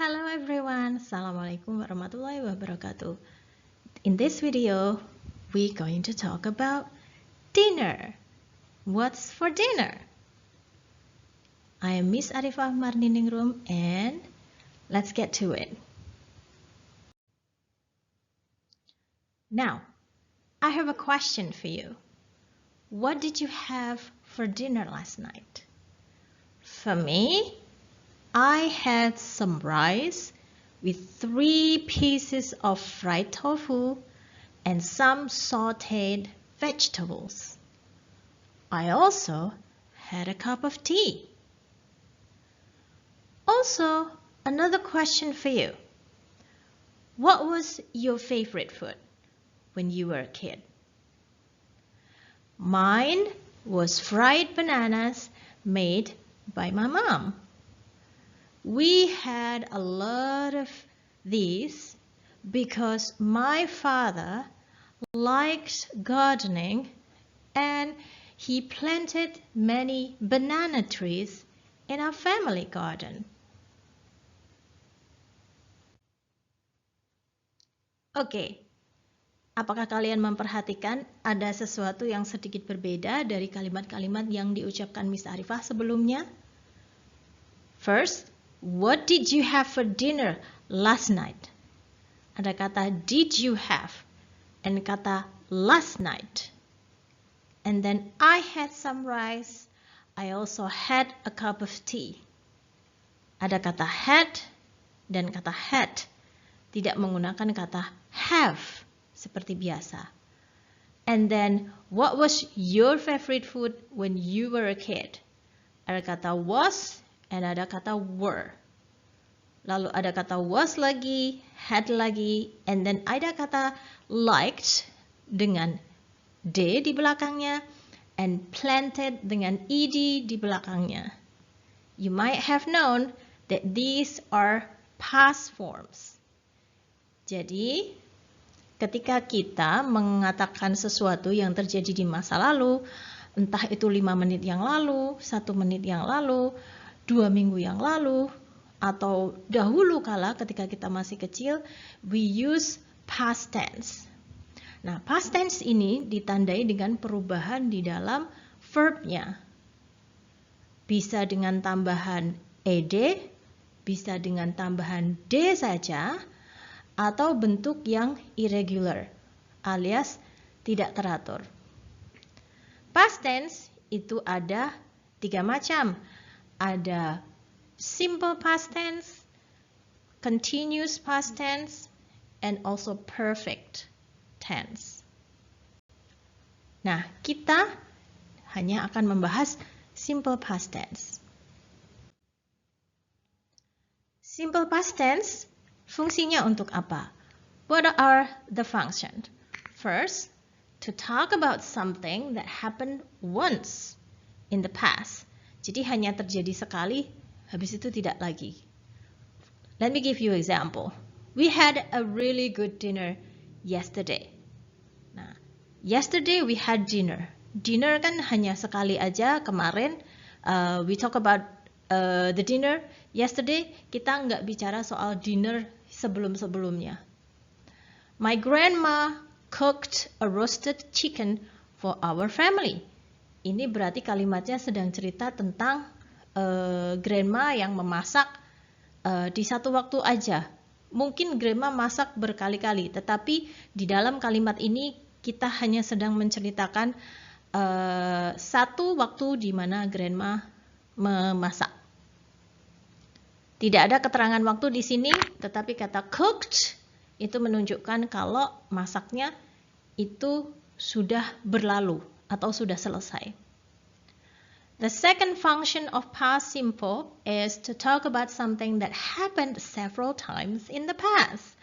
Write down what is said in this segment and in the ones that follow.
Hello everyone, Assalamualaikum warahmatullahi wabarakatuh. In this video, we're going to talk about dinner. What's for dinner? I am Miss Arifah Marniningrum and let's get to it. Now, I have a question for you. What did you have for dinner last night? For me, I had some rice with 3 pieces of fried tofu and some sauteed vegetables. I also had a cup of tea. Also, another question for you. What was your favorite food when you were a kid? Mine was fried bananas made by my mom. We had a lot of these because my father liked gardening and he planted many banana trees in our family garden. Oke, apakah kalian memperhatikan ada sesuatu yang sedikit berbeda dari kalimat-kalimat yang diucapkan Miss Arifah sebelumnya? First, what did you have for dinner last night? Ada kata did you have and kata last night. And then I had some rice. I also had a cup of tea. Ada kata had dan kata had. Tidak menggunakan kata have seperti biasa. And then what was your favorite food when you were a kid? Ada kata was and ada kata were. Lalu ada kata was lagi, had lagi, and then ada kata liked dengan D di belakangnya and planted dengan ED di belakangnya. You might have known that these are past forms. Jadi, ketika kita mengatakan sesuatu yang terjadi di masa lalu, entah itu 5 menit yang lalu, 1 menit yang lalu, 2 minggu yang lalu, atau dahulu kala ketika kita masih kecil, we use past tense. Nah, past tense ini ditandai dengan perubahan di dalam verbnya. Bisa dengan tambahan ed, bisa dengan tambahan d saja, atau bentuk yang irregular, alias tidak teratur. Past tense itu ada 3 macam. Ada simple past tense, continuous past tense, and also perfect tense. Nah, kita hanya akan membahas simple past tense. Simple past tense fungsinya untuk apa? What are the functions? First, to talk about something that happened once in the past. Jadi hanya terjadi sekali, habis itu tidak lagi. Let me give you an example. We had a really good dinner yesterday. Nah, yesterday we had dinner. Dinner kan hanya sekali aja kemarin. We talk about the dinner yesterday. Kita nggak bicara soal dinner sebelum-sebelumnya. My grandma cooked a roasted chicken for our family. Ini berarti kalimatnya sedang cerita tentang grandma yang memasak di satu waktu aja. Mungkin grandma masak berkali-kali, tetapi di dalam kalimat ini kita hanya sedang menceritakan satu waktu di mana grandma memasak. Tidak ada keterangan waktu di sini, tetapi kata cooked itu menunjukkan kalau masaknya itu sudah berlalu atau sudah selesai. The second function of past simple is to talk about something that happened several times in the past.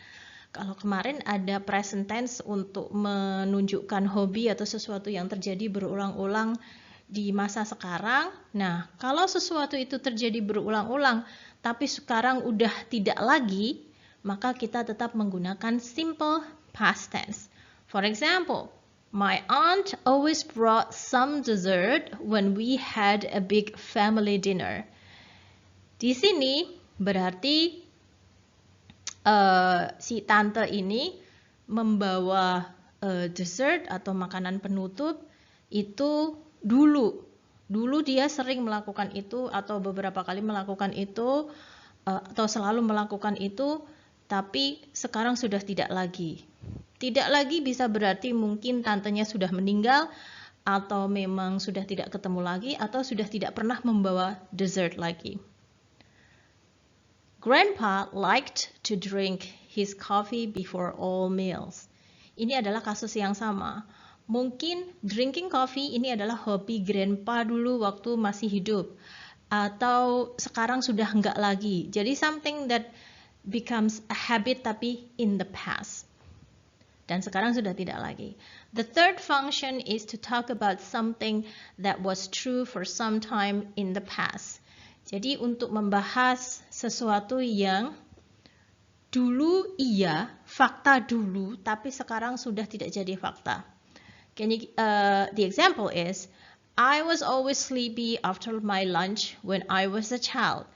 Kalau kemarin ada present tense untuk menunjukkan hobi atau sesuatu yang terjadi berulang-ulang di masa sekarang. Nah, kalau sesuatu itu terjadi berulang-ulang, tapi sekarang udah tidak lagi, maka kita tetap menggunakan simple past tense. For example, my aunt always brought some dessert when we had a big family dinner. Di sini berarti si tante ini membawa dessert atau makanan penutup itu dulu dia sering melakukan itu atau beberapa kali melakukan itu atau selalu melakukan itu, tapi sekarang sudah tidak lagi. Tidak lagi bisa berarti mungkin tantenya sudah meninggal atau memang sudah tidak ketemu lagi atau sudah tidak pernah membawa dessert lagi. Grandpa liked to drink his coffee before all meals. Ini adalah kasus yang sama. Mungkin drinking coffee ini adalah hobi grandpa dulu waktu masih hidup. Atau sekarang sudah enggak lagi. Jadi something that becomes a habit tapi in the past. Dan sekarang sudah tidak lagi. The third function is to talk about something that was true for some time in the past. Jadi untuk membahas sesuatu yang dulu iya, fakta dulu, tapi sekarang sudah tidak jadi fakta. The example is, I was always sleepy after my lunch when I was a child.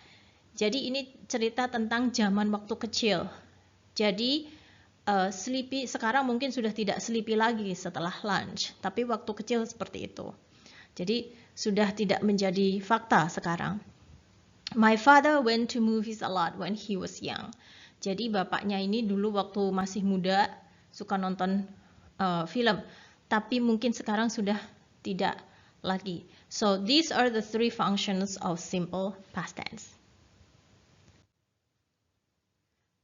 Jadi ini cerita tentang zaman waktu kecil. Jadi sleepy sekarang mungkin sudah tidak sleepy lagi setelah lunch, tapi waktu kecil seperti itu. Jadi sudah tidak menjadi fakta sekarang. My father went to movies a lot when he was young. Jadi bapaknya ini dulu waktu masih muda suka nonton film, tapi mungkin sekarang sudah tidak lagi. So these are the three functions of simple past tense.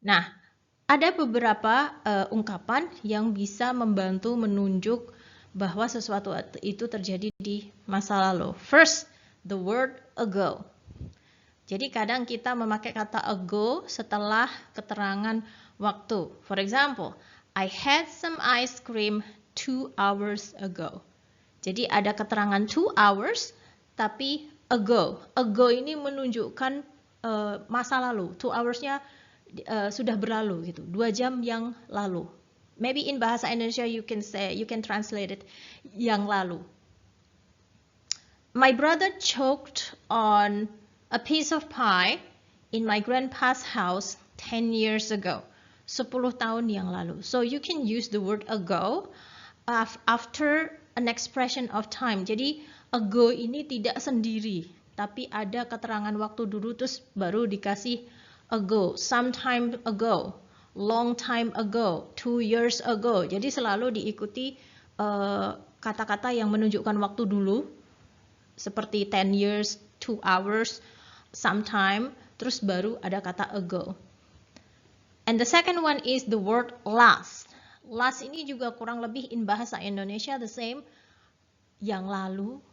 Nah, ada beberapa ungkapan yang bisa membantu menunjuk bahwa sesuatu itu terjadi di masa lalu. First, the word ago. Jadi kadang kita memakai kata ago setelah keterangan waktu. For example, I had some ice cream 2 hours ago. Jadi ada keterangan 2 hours, tapi ago. Ago ini menunjukkan masa lalu. 2 hours-nya sudah berlalu gitu. 2 jam yang lalu. Maybe in bahasa Indonesia you can translate it yang lalu. My brother choked on a piece of pie in my grandpa's house 10 years ago. 10 tahun yang lalu. So you can use the word ago after an expression of time. Jadi ago ini tidak sendiri, tapi ada keterangan waktu dulu terus baru dikasih ago, some time ago, long time ago, 2 years ago. Jadi selalu diikuti kata-kata yang menunjukkan waktu dulu, seperti 10 years, 2 hours, sometime, terus baru ada kata ago. And the second one is the word last. Last ini juga kurang lebih in bahasa Indonesia the same, yang lalu.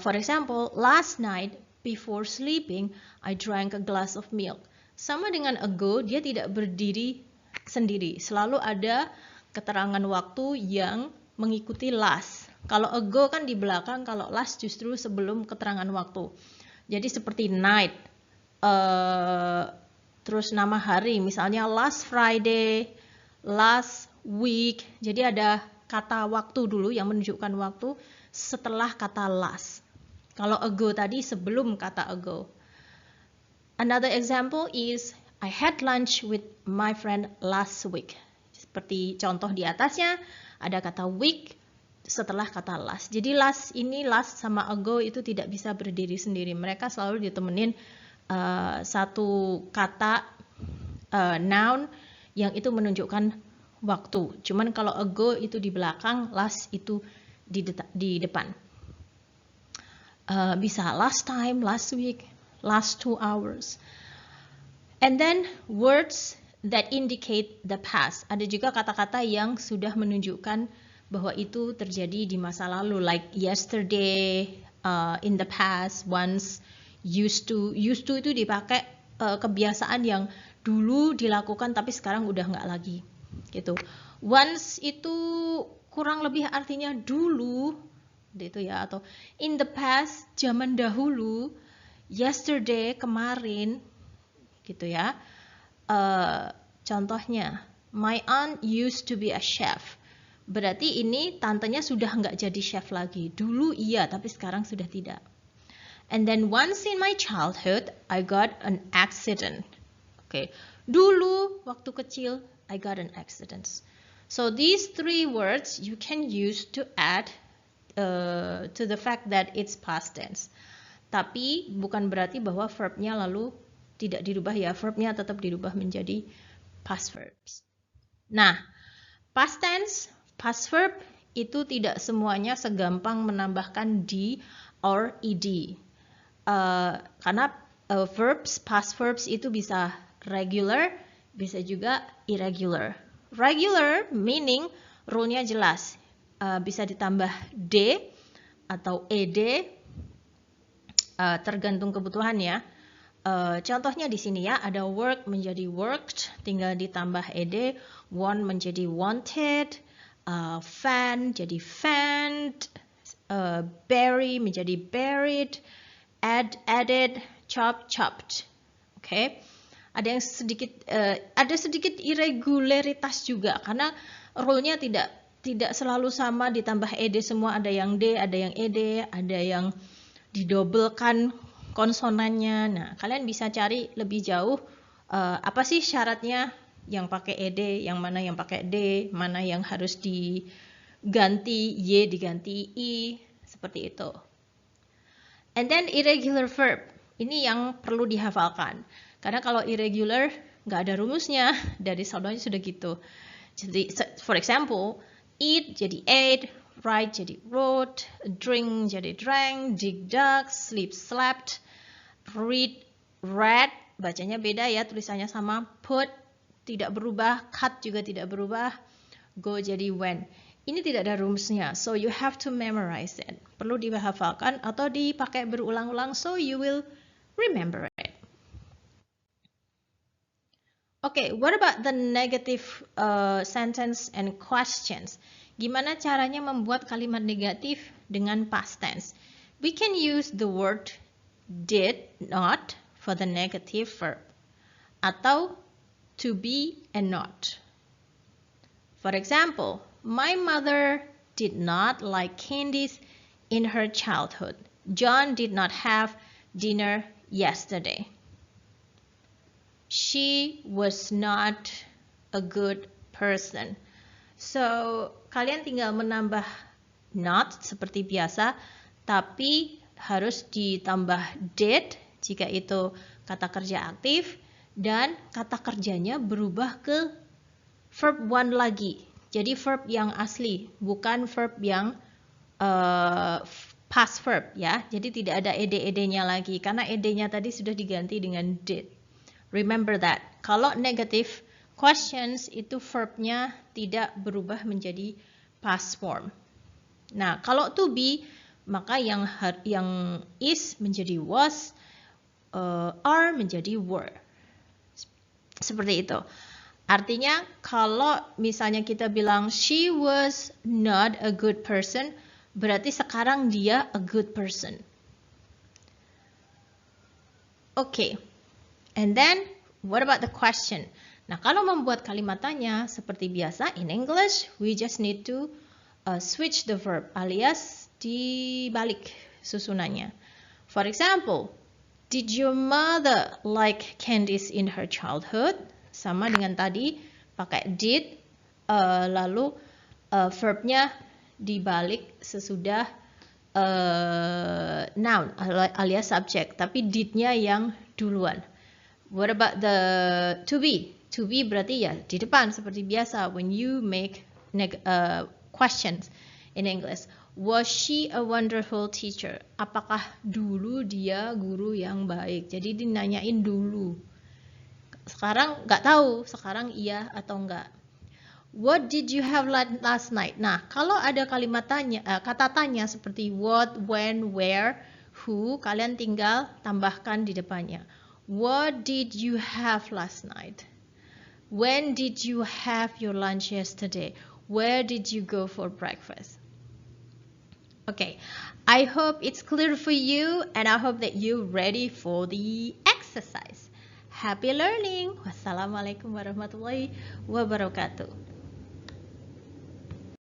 For example, last night before sleeping, I drank a glass of milk. Sama dengan ago, dia tidak berdiri sendiri. Selalu ada keterangan waktu yang mengikuti last. Kalau ago kan di belakang, kalau last justru sebelum keterangan waktu. Jadi seperti night, terus nama hari, misalnya last Friday, last week. Jadi ada kata waktu dulu yang menunjukkan waktu setelah kata last. Kalau ago tadi sebelum kata ago. Another example is, I had lunch with my friend last week. Seperti contoh di atasnya, ada kata week setelah kata last. Jadi last sama ago itu tidak bisa berdiri sendiri. Mereka selalu ditemenin satu kata noun yang itu menunjukkan waktu. Cuman kalau ago itu di belakang, last itu di depan. Bisa last time, last week, last 2 hours. And then words that indicate the past. Ada juga kata-kata yang sudah menunjukkan bahwa itu terjadi di masa lalu, like yesterday, in the past, once, used to. Used to itu dipakai kebiasaan yang dulu dilakukan tapi sekarang udah nggak lagi, gitu. Once itu kurang lebih artinya dulu, gitu ya, atau in the past, zaman dahulu, yesterday, kemarin, gitu ya. Contohnya, my aunt used to be a chef. Berarti ini tantenya sudah nggak jadi chef lagi. Dulu iya, tapi sekarang sudah tidak. And then once in my childhood, I got an accident. Okay. Dulu, waktu kecil, I got an accident. So these three words you can use to add to the fact that it's past tense. Tapi bukan berarti bahwa verbnya lalu tidak dirubah ya. Verbnya tetap dirubah menjadi past verbs. Nah, past tense, past verb itu tidak semuanya segampang menambahkan D or ED. Karena verbs, past verbs itu bisa regular, bisa juga irregular. Regular meaning rule-nya jelas. Bisa ditambah D atau ED, tergantung kebutuhan ya. Contohnya di sini ya, ada work menjadi worked, tinggal ditambah ed, want menjadi wanted, fan jadi fanned, bury menjadi buried, added, chopped. Oke. Ada yang sedikit irregularitas juga karena rule-nya tidak selalu sama, ditambah ed semua, ada yang d, ada yang ed, ada yang didobelkan konsonannya. Nah, kalian bisa cari lebih jauh apa sih syaratnya yang pakai ed, yang mana yang pakai d, mana yang harus diganti y diganti i, seperti itu. And then irregular verb. Ini yang perlu dihafalkan. Karena kalau irregular nggak ada rumusnya, dari sononya sudah gitu. Jadi, for example, eat jadi ate, write jadi wrote, drink jadi drank, dig dug, sleep slept, read read, bacanya beda ya, tulisannya sama, put tidak berubah, cut juga tidak berubah, go jadi went. Ini tidak ada rumusnya, so you have to memorize it. Perlu dihafalkan atau dipakai berulang-ulang so you will remember it. Okay, what about the negative sentence and questions? Gimana caranya membuat kalimat negatif dengan past tense? We can use the word did not for the negative verb. Atau to be and not. For example, my mother did not like candies in her childhood. John did not have dinner yesterday. She was not a good person. So, kalian tinggal menambah not seperti biasa, tapi harus ditambah did jika itu kata kerja aktif, dan kata kerjanya berubah ke verb one lagi. Jadi verb yang asli, bukan verb yang past verb ya. Jadi tidak ada ed-ed-nya lagi, karena ed-nya tadi sudah diganti dengan did. Remember that. Kalau negative questions itu verbnya tidak berubah menjadi past form. Nah, kalau to be, maka yang is menjadi was, are menjadi were. Seperti itu. Artinya kalau misalnya kita bilang she was not a good person, berarti sekarang dia a good person. Okay. And then, what about the question? Nah, kalau membuat kalimat tanya seperti biasa, in English, we just need to switch the verb, alias dibalik susunannya. For example, did your mother like candies in her childhood? Sama dengan tadi, pakai did, lalu verbnya dibalik sesudah noun, alias subject, tapi did-nya yang duluan. What about the to be? To be berarti ya di depan seperti biasa when you make questions in English. Was she a wonderful teacher? Apakah dulu dia guru yang baik? Jadi dinanyain dulu. Sekarang nggak tahu, sekarang iya atau enggak. What did you have last night? Nah, kalau ada kalimat tanya, kata tanya seperti what, when, where, who, kalian tinggal tambahkan di depannya. What did you have last night? When did you have your lunch yesterday? Where did you go for breakfast? Okay, I hope it's clear for you and I hope that you're ready for the exercise. Happy learning. Wassalamualaikum warahmatullahi wabarakatuh.